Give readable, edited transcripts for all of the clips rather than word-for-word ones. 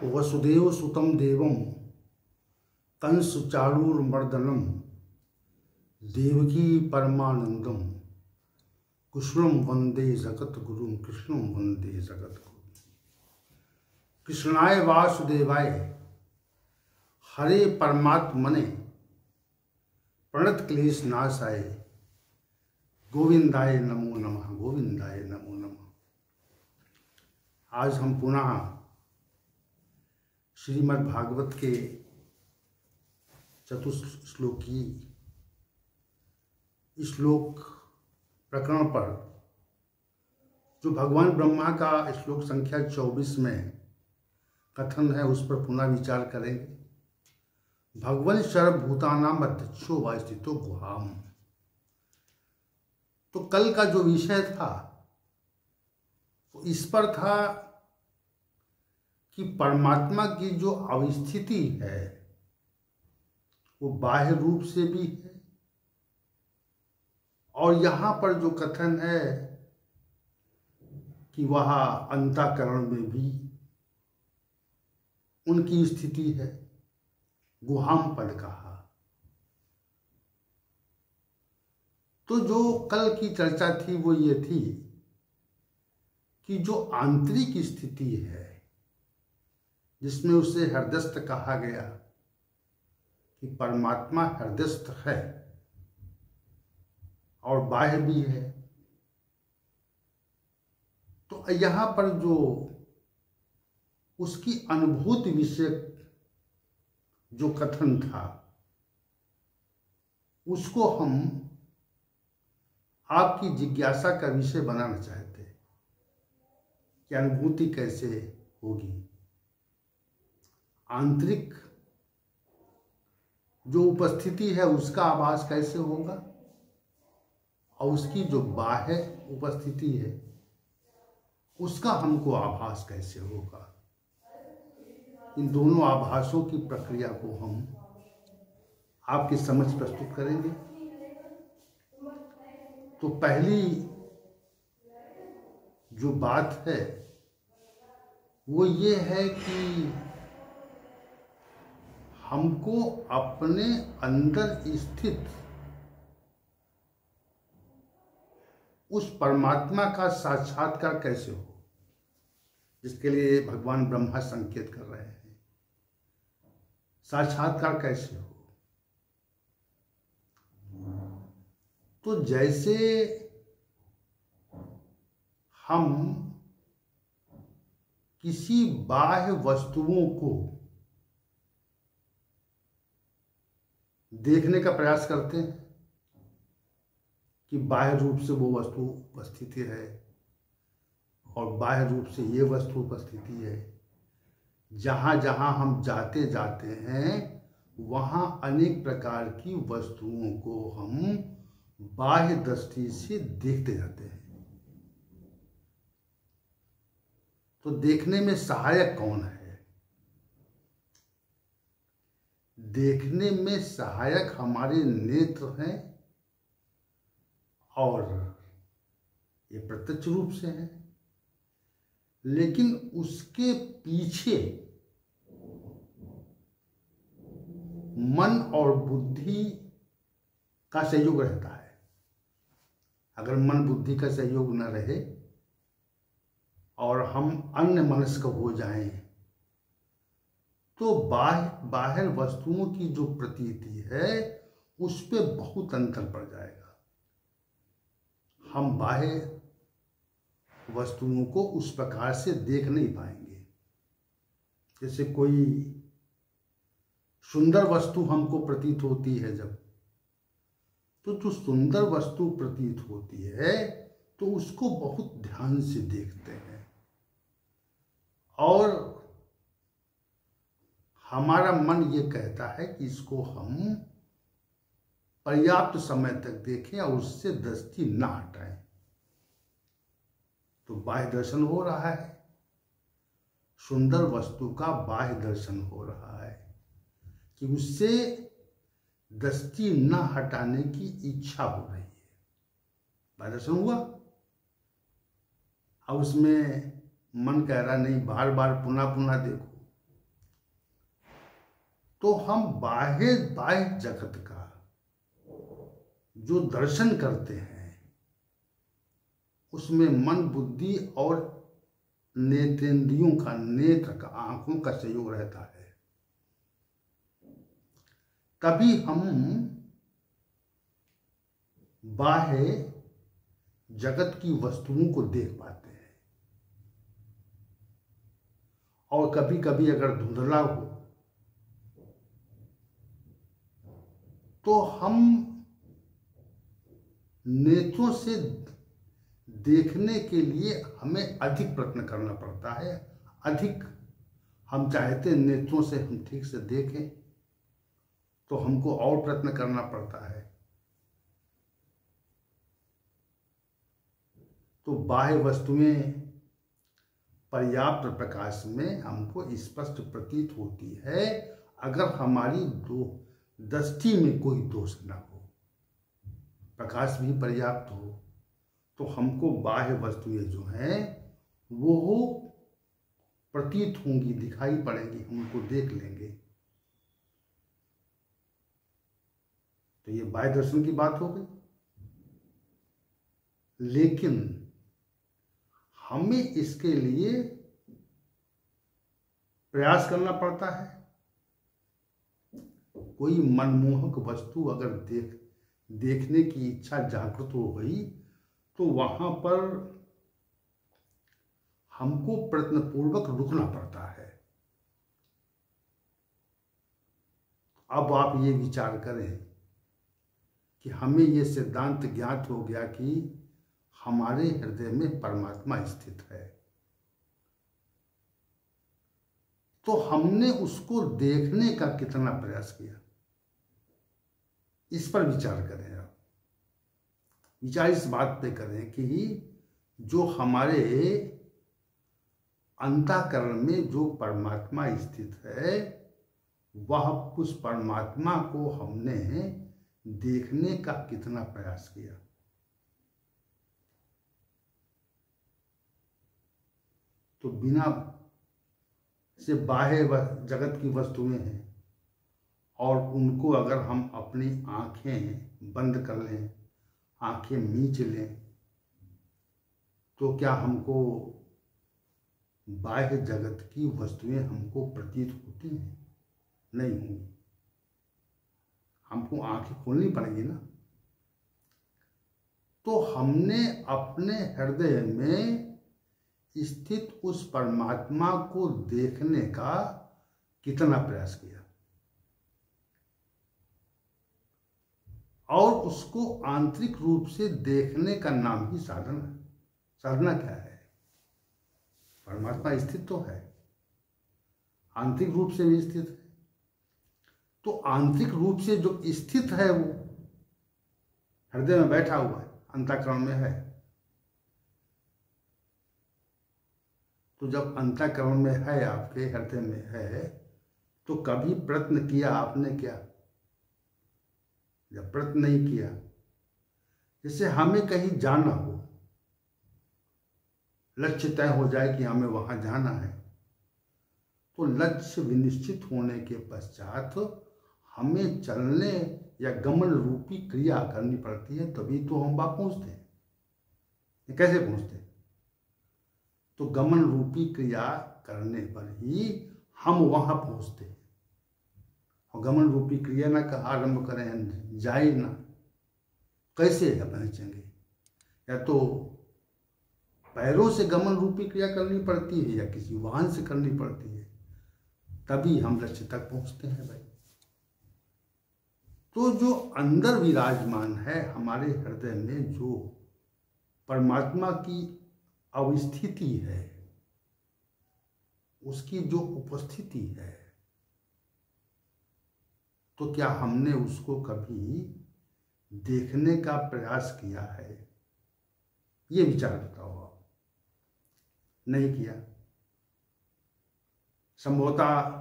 वसुदेव सुतं देवं कंस चाणूरमर्दनम देवकी परमानंदम कृष्णं वंदे जगद्गुरुं कृष्णं वंदे जगद्गुरुं। कृष्णाय वासुदेवाय हरे परमात्मने प्रणत क्लेश नाशाय गोविंदाय नमो नमः, गोविंदाय नमो नमः। आज हम पुनः श्रीमद् भागवत के चतुश्लोकी श्लोक प्रकरण पर जो भगवान ब्रह्मा का श्लोक संख्या 24 में कथन है उस पर पुनः विचार करेंगे। भगवान सर्वभूतानां अध्यक्षो वा स्थितो गुहाम। तो कल का जो विषय था वो इस पर था कि परमात्मा की जो अवस्थिति है वो बाह्य रूप से भी है, और यहाँ पर जो कथन है कि वह अंतःकरण में भी उनकी स्थिति है, गुहाम पद कहा। तो जो कल की चर्चा थी वो ये थी कि जो आंतरिक स्थिति है जिसमें उसे हृदयस्थ कहा गया कि परमात्मा हृदयस्थ है और बाह्य भी है, तो यहाँ पर जो उसकी अनुभूति विषय जो कथन था उसको हम आपकी जिज्ञासा का विषय बनाना चाहते हैं कि अनुभूति कैसे होगी, आंतरिक जो उपस्थिति है उसका आभास कैसे होगा और उसकी जो बाह्य उपस्थिति है उसका हमको आभास कैसे होगा। इन दोनों आभासों की प्रक्रिया को हम आपकी समझ प्रस्तुत करेंगे। तो पहली जो बात है वो ये है कि हमको अपने अंदर स्थित उस परमात्मा का साक्षात्कार कैसे हो, जिसके लिए भगवान ब्रह्मा संकेत कर रहे हैं। साक्षात्कार कैसे हो? तो जैसे हम किसी बाह्य वस्तुओं को देखने का प्रयास करते हैं कि बाह्य रूप से वो वस्तु उपस्थिति है और बाह्य रूप से ये वस्तु उपस्थिति है। जहाँ जहाँ हम जाते जाते हैं वहाँ अनेक प्रकार की वस्तुओं को हम बाह्य दृष्टि से देखते जाते हैं। तो देखने में सहायक कौन है? देखने में सहायक हमारे नेत्र हैं और ये प्रत्यक्ष रूप से है, लेकिन उसके पीछे मन और बुद्धि का सहयोग रहता है। अगर मन बुद्धि का सहयोग न रहे और हम अन्य मनस्क हो जाएं तो बाहर वस्तुओं की जो प्रतीति है उस पे बहुत अंतर पड़ जाएगा। हम बाह्य वस्तुओं को उस प्रकार से देख नहीं पाएंगे। जैसे कोई सुंदर वस्तु हमको प्रतीत होती है जब, तो जो सुंदर वस्तु प्रतीत होती है तो उसको बहुत ध्यान से देखते हैं और हमारा मन ये कहता है कि इसको हम पर्याप्त समय तक देखें और उससे दृष्टि न हटाएं। तो बाह्य दर्शन हो रहा है, सुंदर वस्तु का बाह्य दर्शन हो रहा है कि उससे दृष्टि न हटाने की इच्छा हो रही है। बाह्य दर्शन हुआ, अब उसमें मन कह रहा नहीं, बार बार पुनः पुनः देखो। तो हम बाह्य बाह्य जगत का जो दर्शन करते हैं उसमें मन बुद्धि और नेत्रेंद्रियों का, नेत्र का, आंखों का सहयोग रहता है। तभी हम बाह्य जगत की वस्तुओं को देख पाते हैं। और कभी कभी अगर धुंधला हो तो हम नेत्रों से देखने के लिए हमें अधिक प्रयत्न करना पड़ता है। अधिक हम चाहते हैं नेत्रों से हम ठीक से देखें तो हमको और प्रयत्न करना पड़ता है। तो बाह्य वस्तुएं पर्याप्त प्रकाश में हमको स्पष्ट प्रतीत होती है अगर हमारी दृष्टि में कोई दोष न हो, प्रकाश भी पर्याप्त हो, तो हमको बाह्य वस्तुएं जो हैं वो प्रतीत होंगी, दिखाई पड़ेंगी, हम उनको देख लेंगे। तो ये बाह्य दर्शन की बात हो गई। लेकिन हमें इसके लिए प्रयास करना पड़ता है। कोई मनमोहक वस्तु अगर देखने की इच्छा जागृत हो गई तो वहां पर हमको प्रयत्नपूर्वक रुकना पड़ता है। अब आप ये विचार करें कि हमें ये सिद्धांत ज्ञात हो गया कि हमारे हृदय में परमात्मा स्थित है, तो हमने उसको देखने का कितना प्रयास किया, इस पर विचार करें। आप विचार इस बात पे करें कि जो हमारे अंतःकरण में जो परमात्मा स्थित है वह उस परमात्मा को हमने देखने का कितना प्रयास किया। तो बिना से बाह्य जगत की वस्तुएं हैं और उनको अगर हम अपनी आंखें बंद कर लें, आंखें मीच लें, तो क्या हमको बाह्य जगत की वस्तुएं हमको प्रतीत होती हैं? नहीं होंगी। हमको आंखें खोलनी पड़ेगी ना। तो हमने अपने हृदय में स्थित उस परमात्मा को देखने का कितना प्रयास किया और उसको आंतरिक रूप से देखने का नाम ही साधना है। साधना क्या है? परमात्मा स्थित तो है, आंतरिक रूप से भी स्थित है। तो आंतरिक रूप से जो स्थित है वो हृदय में बैठा हुआ है, अंतःकरण में है। तो जब अंतःकरण में है, आपके हृदय में है, तो कभी प्रयत्न किया आपने क्या? जब प्रयत्न नहीं किया, जैसे हमें कहीं जाना हो, लक्ष्य तय हो जाए कि हमें वहां जाना है, तो लक्ष्य विनिश्चित होने के पश्चात हमें चलने या गमन रूपी क्रिया करनी पड़ती है, तभी तो हम वहां पहुंचते हैं। कैसे पहुंचते हैं? तो गमन रूपी क्रिया करने पर ही हम वहां पहुंचते हैं। और गमन रूपी क्रिया ना का आरंभ करें, जाए ना, कैसे पहुंचेंगे? या तो पैरों से गमन रूपी क्रिया करनी पड़ती है या किसी वाहन से करनी पड़ती है, तभी हम लक्ष्य तक पहुंचते हैं भाई। तो जो अंदर विराजमान है हमारे हृदय में, जो परमात्मा की अवस्थिति है, उसकी जो उपस्थिति है, तो क्या हमने उसको कभी देखने का प्रयास किया है? ये विचार बताओ आप। नहीं किया। संभवतः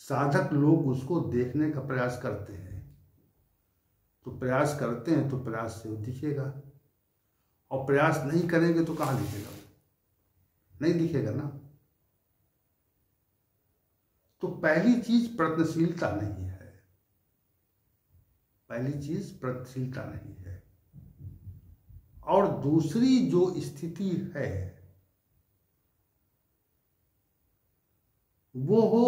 साधक लोग उसको देखने का प्रयास करते हैं, तो प्रयास करते हैं तो प्रयास से वो दिखेगा, और प्रयास नहीं करेंगे तो कहाँ दिखेगा? नहीं दिखेगा ना। तो पहली चीज प्रयत्नशीलता नहीं है, पहली चीज प्रयत्नशीलता नहीं है। और दूसरी जो स्थिति है वो हो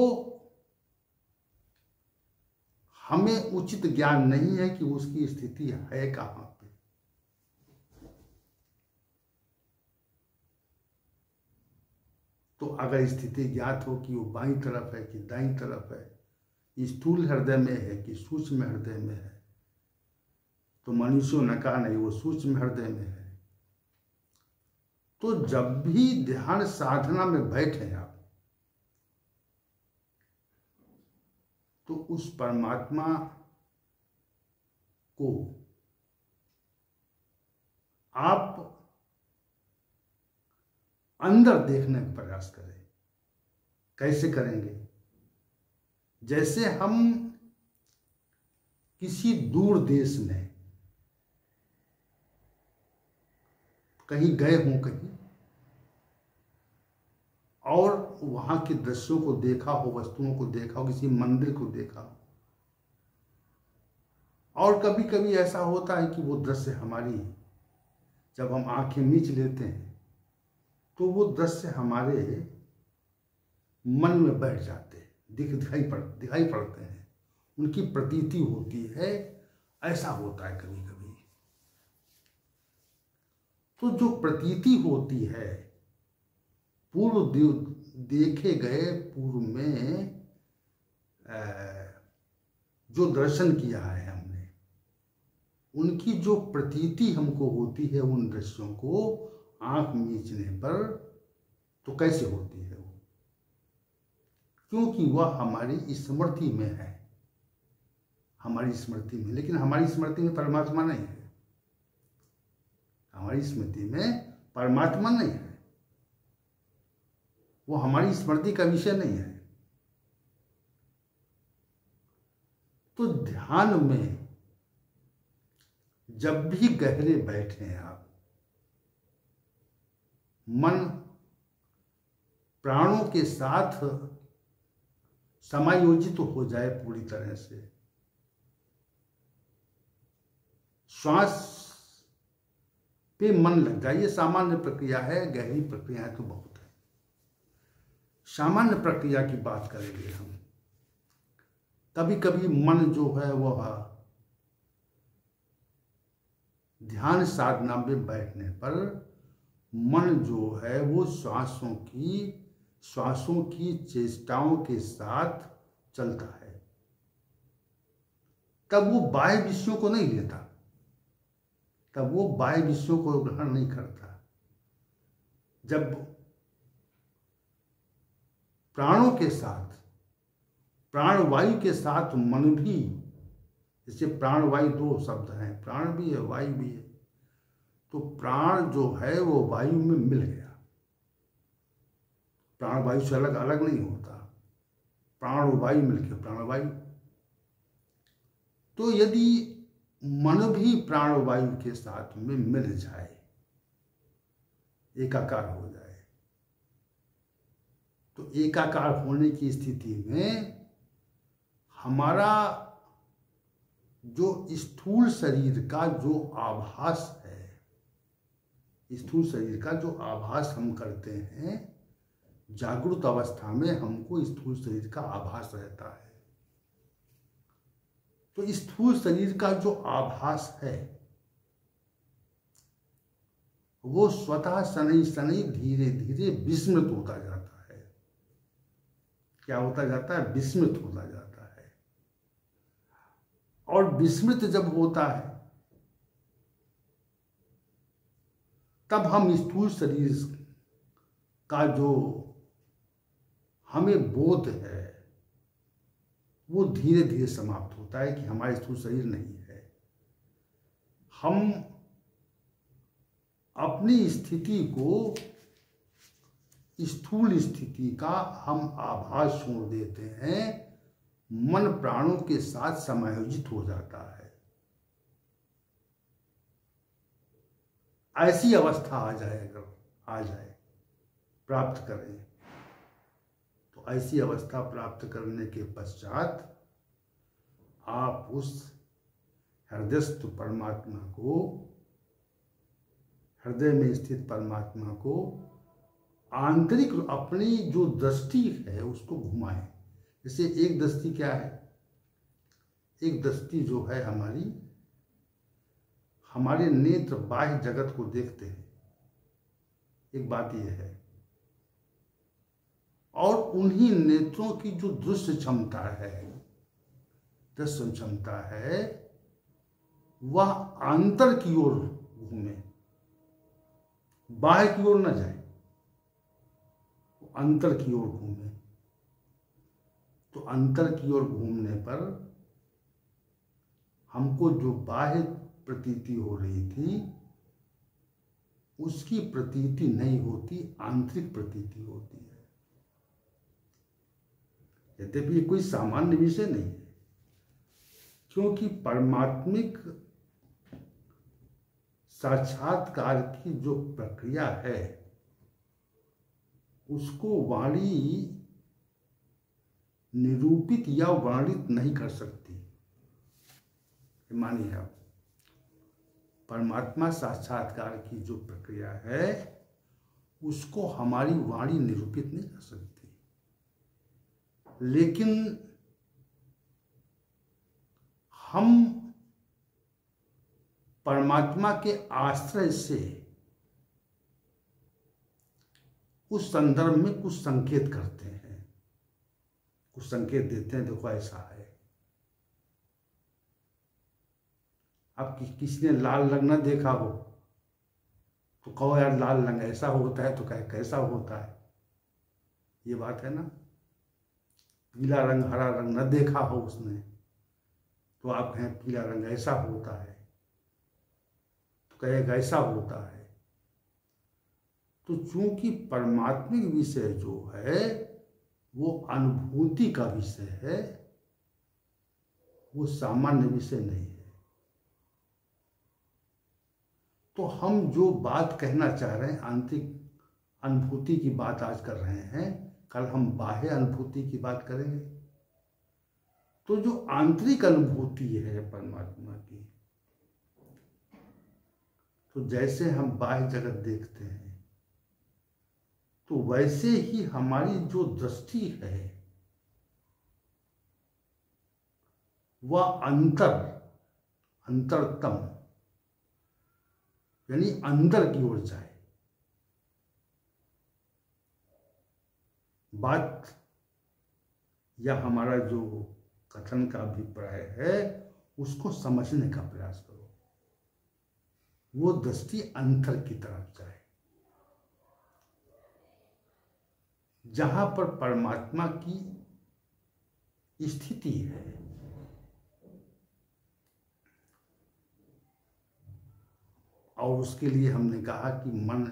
हमें उचित ज्ञान नहीं है कि उसकी स्थिति है कहां पे। तो अगर स्थिति ज्ञात हो कि वो बाईं तरफ है कि दाईं तरफ है, स्थूल हृदय में है कि सूक्ष्म हृदय में है, तो मनुष्यों ने कहा नहीं वो सूक्ष्म हृदय में है। तो जब भी ध्यान साधना में बैठे आप, तो उस परमात्मा को आप अंदर देखने का प्रयास करें। कैसे करेंगे? जैसे हम किसी दूर देश में कहीं गए हों कहीं, और वहां के दृश्यों को देखा हो, वस्तुओं को देखा हो, किसी मंदिर को देखा हो, और कभी कभी ऐसा होता है कि वो दृश्य हमारी, जब हम आंखें मीच लेते हैं तो वो दृश्य हमारे मन में बैठ जाते हैं, दिखाई पड़ते हैं, उनकी प्रतीति होती है। ऐसा होता है कभी कभी। तो जो प्रतीति होती है, पूर्व देखे गए, पूर्व में जो दर्शन किया है हमने, उनकी जो प्रतीति हमको होती है उन दृश्यों को आंख मीचने पर, तो कैसे होती है वो? क्योंकि वह हमारी स्मृति में है, हमारी स्मृति में। लेकिन हमारी स्मृति में परमात्मा नहीं है, हमारी स्मृति में परमात्मा नहीं है, वो हमारी स्मृति का विषय नहीं है। तो ध्यान में जब भी गहरे बैठे हैं आप, मन प्राणों के साथ समायोजित हो जाए पूरी तरह से, श्वास पे मन लग जाए। ये सामान्य प्रक्रिया है, गहरी प्रक्रियाएं तो बहुत है। सामान्य प्रक्रिया की बात करेंगे हम। कभी कभी मन जो है वह ध्यान साधना में बैठने पर मन जो है वो श्वासों की चेष्टाओं के साथ चलता है। तब वो बाह्य विषयों को नहीं लेता, तब वो बाह्य विषयों को ग्रहण नहीं करता। जब प्राणों के साथ, प्राणवायु के साथ मन भी, जैसे प्राणवायु दो शब्द हैं, प्राण भी है वायु भी है, तो प्राण जो है वो वायु में मिल गया। प्राण वायु से अलग अलग नहीं होता, प्राण और वायु मिलकर प्राणवायु। तो यदि मन भी प्राणवायु के साथ में मिल जाए, एकाकार हो जाए, तो एकाकार होने की स्थिति में हमारा जो स्थूल शरीर का जो आभास है, स्थूल शरीर का जो आभास हम करते हैं, जागृत अवस्था में हमको स्थूल शरीर का आभास रहता है। तो स्थूल शरीर का जो आभास है वो स्वतः शनै शनै धीरे धीरे विस्मृत होता जाता है। क्या होता जाता है? विस्मृत होता जाता है। और विस्मृत जब होता है तब हम स्थूल शरीर का जो हमें बोध है वो धीरे धीरे समाप्त होता है कि हमारा स्थूल शरीर नहीं है। हम अपनी स्थिति को, स्थूल स्थिति का हम आभास छोड़ देते हैं, मन प्राणों के साथ समायोजित हो जाता है। ऐसी अवस्था आ जाए, अगर आ जाए, प्राप्त करें, तो ऐसी अवस्था प्राप्त करने के पश्चात आप उस हृदयस्थ परमात्मा को, हृदय में स्थित परमात्मा को आंतरिक अपनी जो दृष्टि है उसको घुमाएं। जैसे एक दृष्टि क्या है, एक दृष्टि जो है हमारे नेत्र बाह्य जगत को देखते हैं, एक बात यह है। और उन्हीं नेत्रों की जो दृश्य क्षमता है, दर्शन क्षमता है, वह अंतर की ओर घूमे, बाह्य की ओर न जाए, अंतर की ओर घूमे। तो अंतर की ओर घूमने पर हमको जो बाह्य प्रतीति हो रही थी उसकी प्रतीति नहीं होती, आंतरिक प्रतीति होती है। यद्यपि ये कोई सामान्य विषय नहीं है, क्योंकि परमात्मिक साक्षात्कार की जो प्रक्रिया है उसको वाणी निरूपित या वर्णित नहीं कर सकती। मानिए आप, परमात्मा साक्षात्कार की जो प्रक्रिया है उसको हमारी वाणी निरूपित नहीं कर सकती, लेकिन हम परमात्मा के आश्रय से उस संदर्भ में कुछ संकेत करते हैं, कुछ संकेत देते हैं। देखो ऐसा है, अब किसी ने लाल रंग न देखा हो तो कहो यार लाल रंग ऐसा होता है, तो कहे कैसा होता है, ये बात है ना। पीला रंग हरा रंग न देखा हो उसने तो आप कहें पीला रंग ऐसा होता है, तो कहेगा ऐसा होता है। तो चूंकि परमात्मिक विषय जो है वो अनुभूति का विषय है, वो सामान्य विषय नहीं है। तो हम जो बात कहना चाह रहे हैं, आंतरिक अनुभूति की बात आज कर रहे हैं, कल हम बाह्य अनुभूति की बात करेंगे। तो जो आंतरिक अनुभूति है परमात्मा की, तो जैसे हम बाह्य जगत देखते हैं तो वैसे ही हमारी जो दृष्टि है वह अंतरतम यानी अंदर की ओर जाए। बात या हमारा जो कथन का अभिप्राय है उसको समझने का प्रयास करो, वो दृष्टि अंतर की तरफ जाए, जहां पर परमात्मा की स्थिति है। और उसके लिए हमने कहा कि मन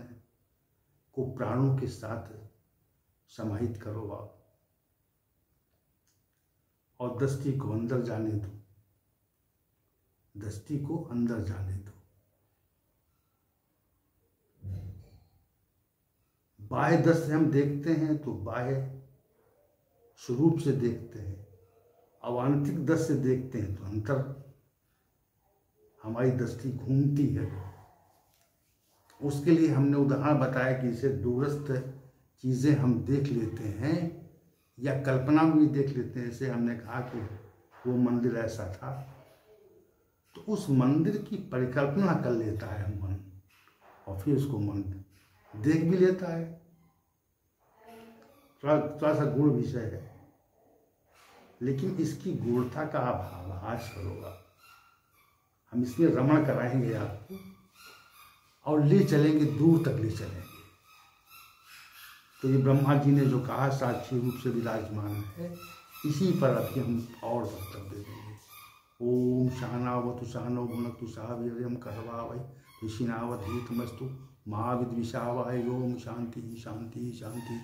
को प्राणों के साथ समाहित करो आप, और दृष्टि को अंदर जाने दो, दृष्टि को अंदर जाने दो। बाह्य दृष्टि हम देखते हैं तो बाह्य स्वरूप से देखते हैं, और आंतरिक दृष्टि से देखते हैं तो अंतर हमारी दृष्टि घूमती है। उसके लिए हमने उदाहरण बताया कि इसे दूरस्थ चीज़ें हम देख लेते हैं या कल्पना में भी देख लेते हैं। जैसे हमने कहा कि वो मंदिर ऐसा था, तो उस मंदिर की परिकल्पना कर लेता है मन, और फिर उसको मन देख भी लेता है। थोड़ा सा गूढ़ विषय है, लेकिन इसकी गूढ़ता का आभास करोगा। हम इसमें रमण कराएंगे आपको और ले चलेंगे, दूर तक ले चलेंगे। तो ये ब्रह्मा जी ने जो कहा साक्षी रूप से विराजमान है, इसी पर अभी हम और वक्तव्य दे देंगे। ओम शानावतु शानो भुनक्तु सह वीर्यं करवावहै ऋषिनावधीतमस्तु मा विद्विषावहै। ओम शांति शांति शांति।